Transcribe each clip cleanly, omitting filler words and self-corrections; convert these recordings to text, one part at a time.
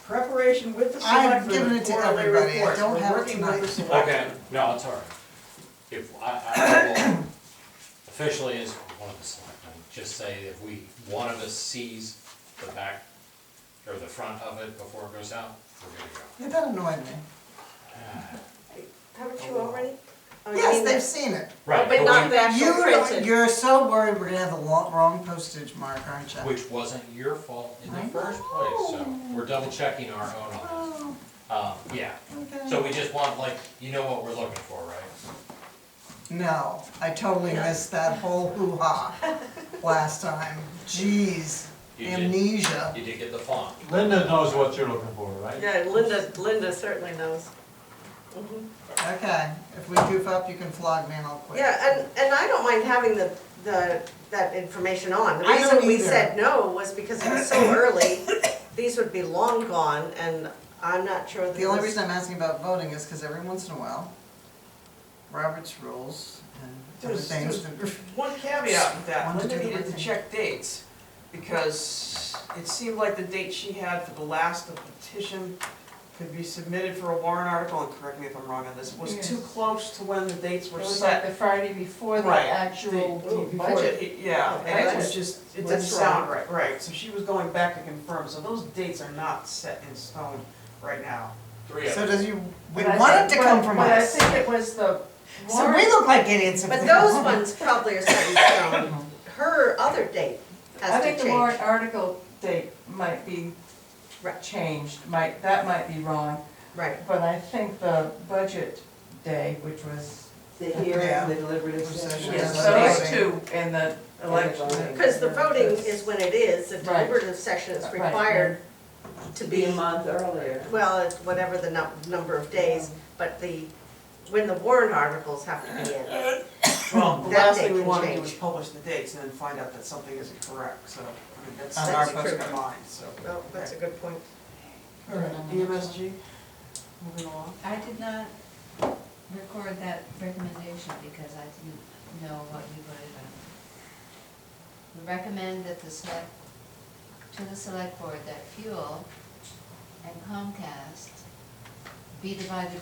Preparation with the I've select for given the it to quarterly everybody. I reports. don't We're have it working with tonight. the select. Okay, no, it's all right. If, I will officially as one of the selectmen, just say if one of us sees the back or the front of it before it goes out, we're good to go. Yeah, that annoyed me. Haven't you already? Oh, you Yes, mean they've that- seen it. Right, But not the actual printed. You're so worried we're gonna have the wrong postage mark, aren't you? which wasn't your fault in I the first place, so we're double checking our own on Oh, this. Yeah, okay. so we just want, like, you know what we're looking for, right? No, I totally missed that whole hoo-ha last time. Jeez, You did. amnesia. You did get the font. Linda knows what you're looking for, right? Yeah, Linda certainly knows. Mhm. Okay, if we goof up, you can flog me and I'll quit. Yeah, and I don't mind having that information on. The I don't reason we either. said no was because it was so early, these would be long gone, and I'm not sure that The only this- reason I'm asking about voting is because every once in a while, Robert's rules and other There's- things. One caveat with that, Want to Linda do the needed right to thing. check dates, because it seemed like the date she had for the last petition could be submitted for a warrant article, and correct me if I'm wrong on this, was too Yes. close to when the dates It were was like set. the Friday before the Right. actual Before budget. Yeah, and it was That's- just, it didn't that's sound right, right, so she was going back to confirm, so those dates are not set in stone right now. 3 of So them. does you, we But I want it think- to come from But I us. think it was the So we warrant, look like idiots if But we those don't. ones probably are set in stone. Her other date I has to think the warrant change. article date might be Right. changed, that might be wrong. Right. But I think the budget day, which was, The Yeah. hearing, the deliberative Session. session. yes, Yeah, those voting. two and the election. voting. Because the voting is when it is, the Right. deliberative session is Right, required to To be a be, month earlier. well, it's whatever the number of days, but when the warrant articles have to be in. Well, the That last date thing we can wanna do change. is publish the dates and then find out that something isn't correct, so, I mean, that's On our keep post- in mind, so. Well, that's a good point. All right, EMSG, moving along. I did not record that recommendation because I didn't know what you voted on. We recommend that to the select board that fuel and Comcast be divided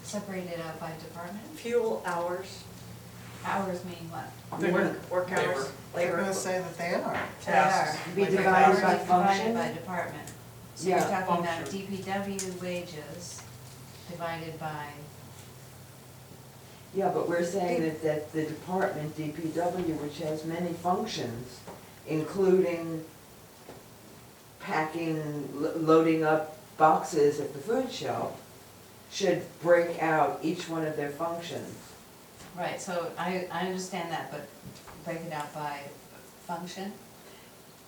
separated out by department. Fuel hours, Hours mean what? work hours, I'm labor. gonna say that they are. They Tasks. are. Be Like divided hours by is divided function? by department. So you're Yeah, talking about function. DPW wages divided by, Yeah, but we're saying that the department, DPW, which has many functions, including packing, loading up boxes at the food shelf, should break out each one of their functions. right, so I understand that, but break it out by function?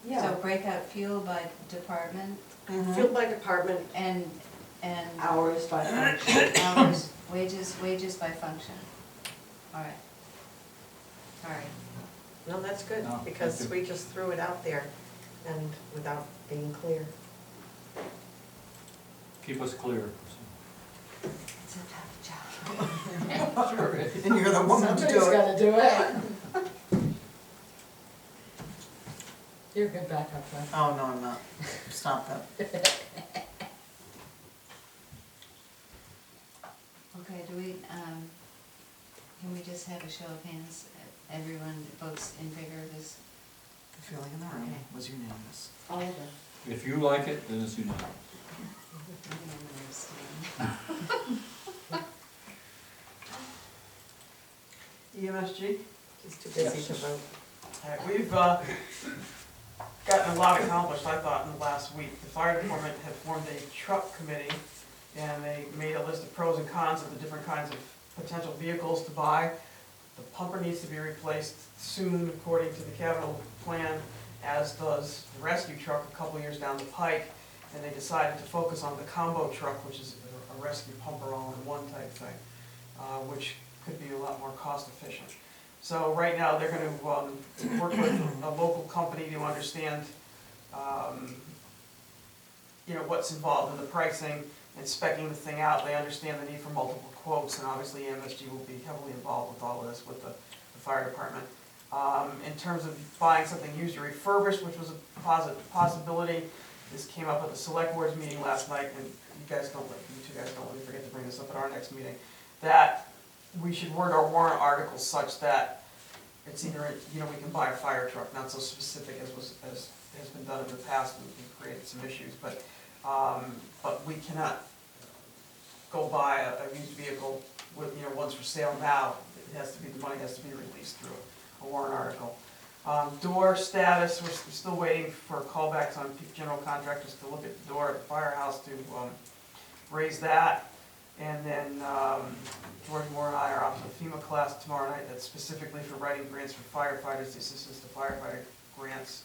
So break out fuel by department Fuel by department, and Hours by function. hours, wages by function. All right. Sorry. no, that's good, No, because thank we just threw it out there and without being clear. Keep us clear. It's a tough job. Sure it is. And you're the woman to do Somebody's it. gotta do it. You're a good backup plan. Oh, no, I'm not. Stop that. Okay, can we just have a show of hands? Everyone votes in favor of this? The feeling in the room Okay. was unanimous. All of them. If you like it, then it's unanimous. EMSG? Just too busy to vote. All right, we've gotten a lot accomplished, I thought, in the last week. The fire department had formed a truck committee, and they made a list of pros and cons of the different kinds of potential vehicles to buy. The pumper needs to be replaced soon, according to the capital plan, as does the rescue truck a couple years down the pike. And they decided to focus on the combo truck, which is a rescue pumper all-in-one type thing, which could be a lot more cost efficient. So right now, they're gonna work with a local company to understand, what's involved in the pricing and speccing the thing out. They understand the need for multiple quotes, and obviously MSG will be heavily involved with all of this with the fire department. In terms of buying something used or refurbished, which was a possibility, this came up at the select board's meeting last night, and you two guys don't let me forget to bring this up at our next meeting, that we should word our warrant articles such that it's either, you know, we can buy a fire truck, not so specific as has been done in the past, and we've created some issues, but we cannot go buy a used vehicle with, you know, one's for sale now. It has to be, the money has to be released through a warrant article. Door status, we're still waiting for callbacks on general contractors to look at the door at the firehouse to raise that. And then George Moore and I are off to the FEMA class tomorrow night that's specifically for writing grants for firefighters, the assistance to firefighter grants.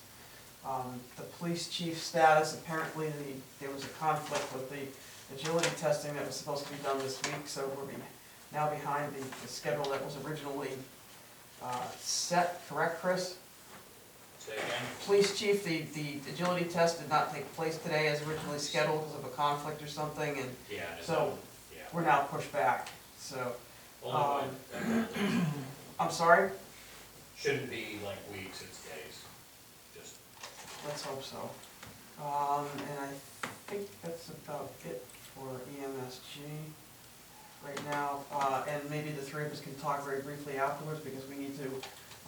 The police chief status, apparently there was a conflict with the agility testing that was supposed to be done this week, so we're now behind the schedule that was originally set, correct, Chris? Say again? Police chief, the agility test did not take place today as originally scheduled because of a conflict or something, and Yeah, just, so yeah. we're now pushed back, so. Only one, I'm sorry? shouldn't be like weeks, it's days, just. Let's hope so. And I think that's about it for EMSG right now. And maybe the three of us can talk very briefly afterwards, because we need to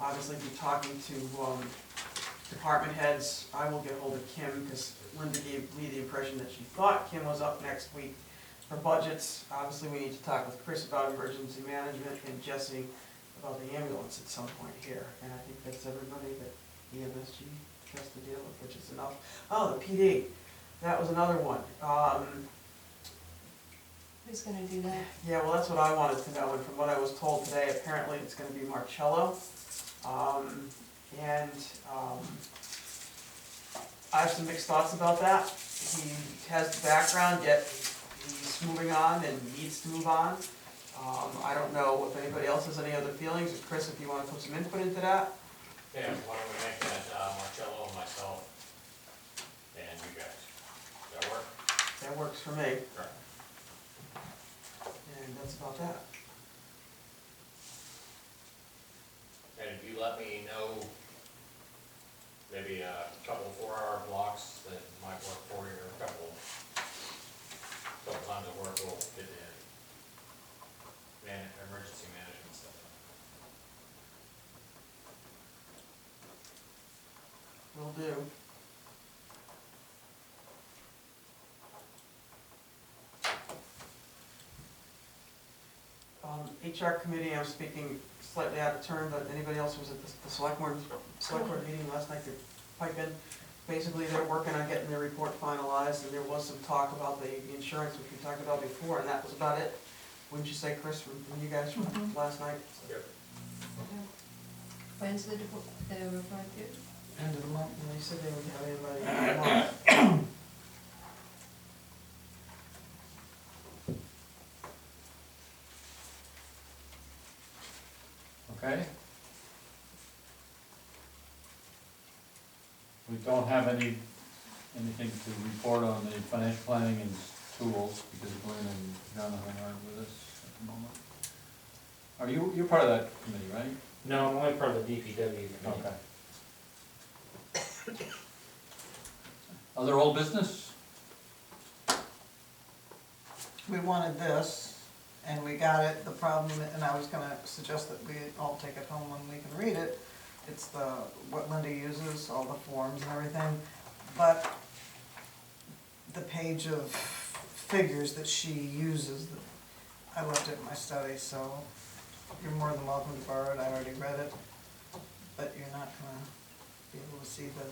obviously be talking to department heads. I will get hold of Kim, because Linda gave me the impression that she thought Kim was up next week for budgets. Obviously, we need to talk with Chris about emergency management and Jesse about the ambulance at some point here. And I think that's everybody that EMSG has to deal with, which is enough. Oh, the PD, that was another one. Who's gonna do that? Yeah, well, that's what I wanted to know, and from what I was told today, apparently it's gonna be Marcello. I have some mixed thoughts about that. He has the background, yet he's moving on and needs to move on. I don't know if anybody else has any other feelings, or Chris, if you wanna put some input into that? Yeah, why don't we make that Marcello, myself, and you guys? Does that work? That works for me, Right. and that's about that. And if you let me know, maybe a couple of 4-hour blocks that might work for you, or a couple times of work, we'll get the emergency management stuff. Will do. HR committee, I'm speaking slightly out of turn, but anybody else who was at the select board meeting last night to pipe in. Basically, they're working on getting their report finalized, and there was some talk about the insurance, which we talked about before, and that was about it. Wouldn't you say, Chris, from you guys from last night? Yep. When's the report due? End of the month, and they said they would have anybody in the month. Okay. We don't have anything to report on the financial planning and tools, because Glenn and Jonathan aren't with us at the moment. Are you're part of that committee, right? No, I'm only part of the DPW committee. Okay. Other old business? We wanted this, and we got it. The problem, and I was gonna suggest that we all take it home when we can read it. It's what Linda uses, all the forms and everything, but the page of figures that she uses, I left it in my study, so you're more than welcome to borrow it. I already read it, but you're not gonna be able to see the,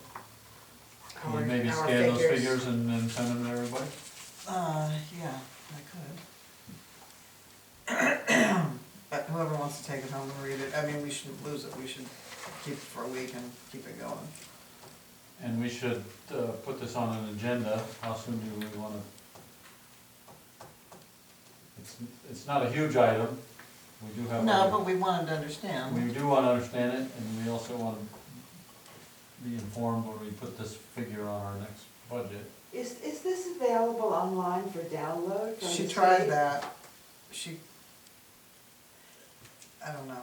Can you maybe our scan those figures. figures and then send them to everybody? yeah, I could. But whoever wants to take it home and read it, I mean, we shouldn't lose it. We should keep it for a week and keep it going. And we should put this on an agenda. How soon do we wanna? It's not a huge item. We do have. No, but we wanted to understand. We do wanna understand it, and we also wanna be informed when we put this figure on our next budget. Is this available online for download from She the tried state? that. I don't know.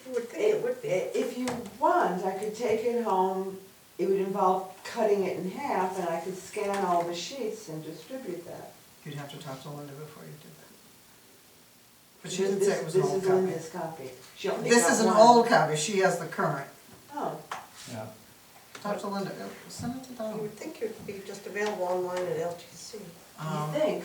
You would think it would be. If you want, I could take it home. It would involve cutting it in half, and I could scan all the sheets and distribute that. You'd have to talk to Linda before you do that. But she didn't This- say it was an old This is copy. Linda's copy. She only This got is an one. old copy, she has the current. Oh, Yeah. Talk to Linda, send it to You Donna. would think it would be just available online at LTC. Um, you think?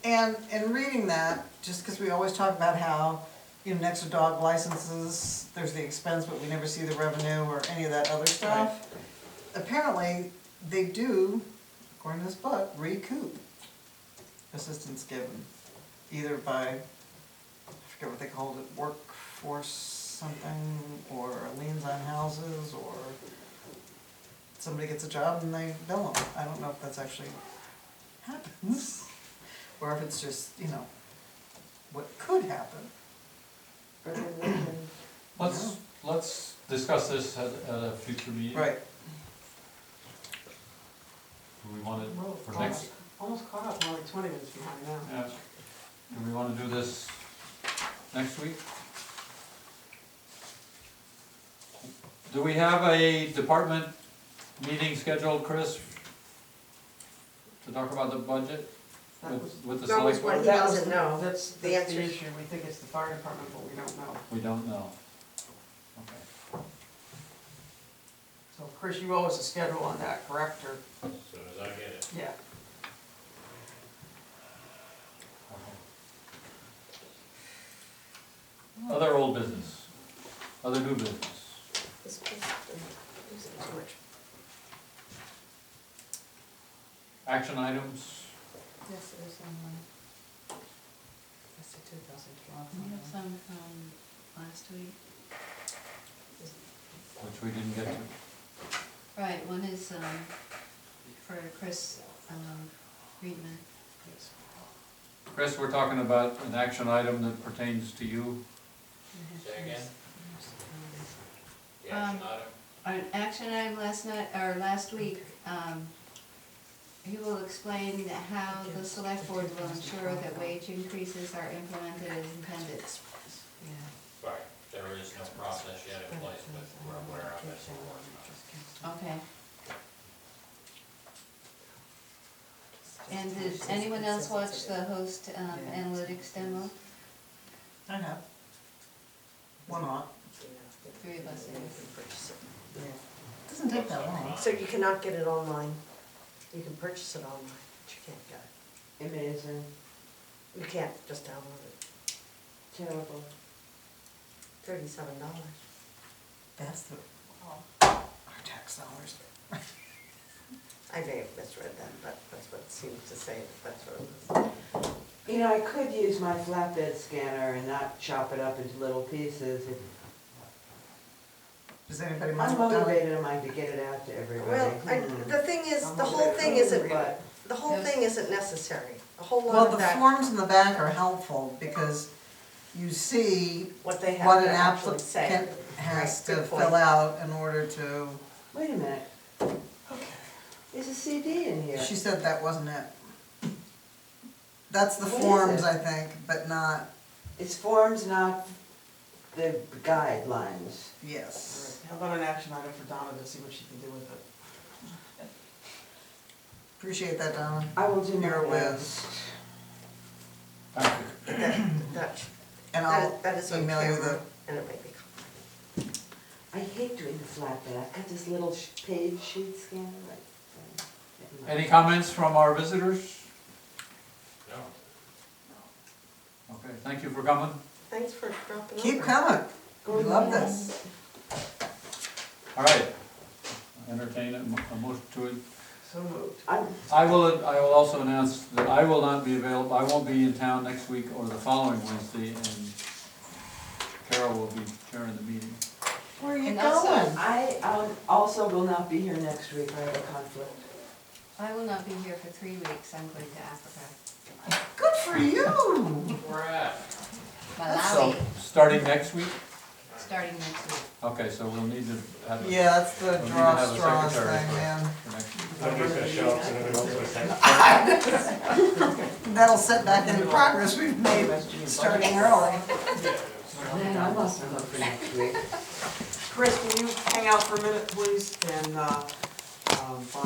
And in reading that, just because we always talk about how, you know, next to dog licenses, there's the expense, but we never see the revenue or any of that other stuff. Apparently, they do, according to this book, recoup assistance given, either by, I forget what they called it, workforce something, or liens on houses, or somebody gets a job and they bill them. I don't know if that's actually happens, or if it's just, you know, what could happen. Or they live in- Let's discuss this at a future meeting. Right. Do we want it for Well, next, almost caught up, we're like 20 minutes behind now. yeah, do we wanna do this next week? Do we have a department meeting scheduled, Chris? To talk about the budget That was, with the That was select what board? he doesn't know. that's The the answer is- issue, we think it's the fire department, but we don't know. We don't know. Okay. So Chris, you owe us a schedule on that, correct, or? As soon as I get it. Yeah. Okay. Other old business, other new business. This place, using too much. Action items, This is, That's the 2012 we have one. some from last week. which we didn't get to. Right, one is, for Chris, Friedman. Chris, we're talking about an action item that pertains to you. Say again? The action item? An action item last week, he will explain how the select board will ensure that wage increases are implemented as intended. Right, there is no process yet in place, but we're aware of it. Okay. And did anyone else watch the host analytics demo? I have. One not. Three of us did. Doesn't take that long. So you cannot get it online. You can purchase it online, but you can't get Amazing, it. You can't just download it. terrible. $37. That's our tax dollars. I may have misread that, but that's what it seems to say, that's what it was. You know, I could use my flatbed scanner and not chop it up into little pieces. Does anybody mind? I'm motivated in mind to get it out to everybody. Well, the thing is, the whole thing isn't, But the whole thing isn't necessary. A whole Well, lot the of that, forms in the back are helpful because you see what they have what to an actually say. applicant has Right, to good point. fill out in order to, wait a minute. There's a CD in here. she said that wasn't it. That's the What is forms, it? I think, but not, It's forms, not the guidelines. yes. How about an action item for Donna to see what she can do with it? Appreciate that, Donna. I will do my You're a whiz. best. Thank you. That, And I'll that is on email you the, camera, and it may be. I hate doing the flatbed. I've got this little page sheet scanner. Any comments from our visitors? No. Okay, thank you for coming. Thanks for dropping over. keep coming. We love this. All right. Entertain a motion to it. So moved. I will also announce that I will not be available, I won't be in town next week or the following Wednesday, and Carol will be chairing the meeting. Where are you And also- going? I also will not be here next week. I have a conflict. I will not be here for 3 weeks, I'm going to Africa. Good for you. Where at? So, Malawi, starting next week? starting next week. Okay, so we'll need to have. Yeah, that's the we'll need to draw have a straws secretary thing, man. for next week. Nobody's gonna show up, so nobody knows what's happening. That'll set back any progress we've made, starting early. Man, I'm off the hook for next week. Chris, can you hang out for a minute, please? And by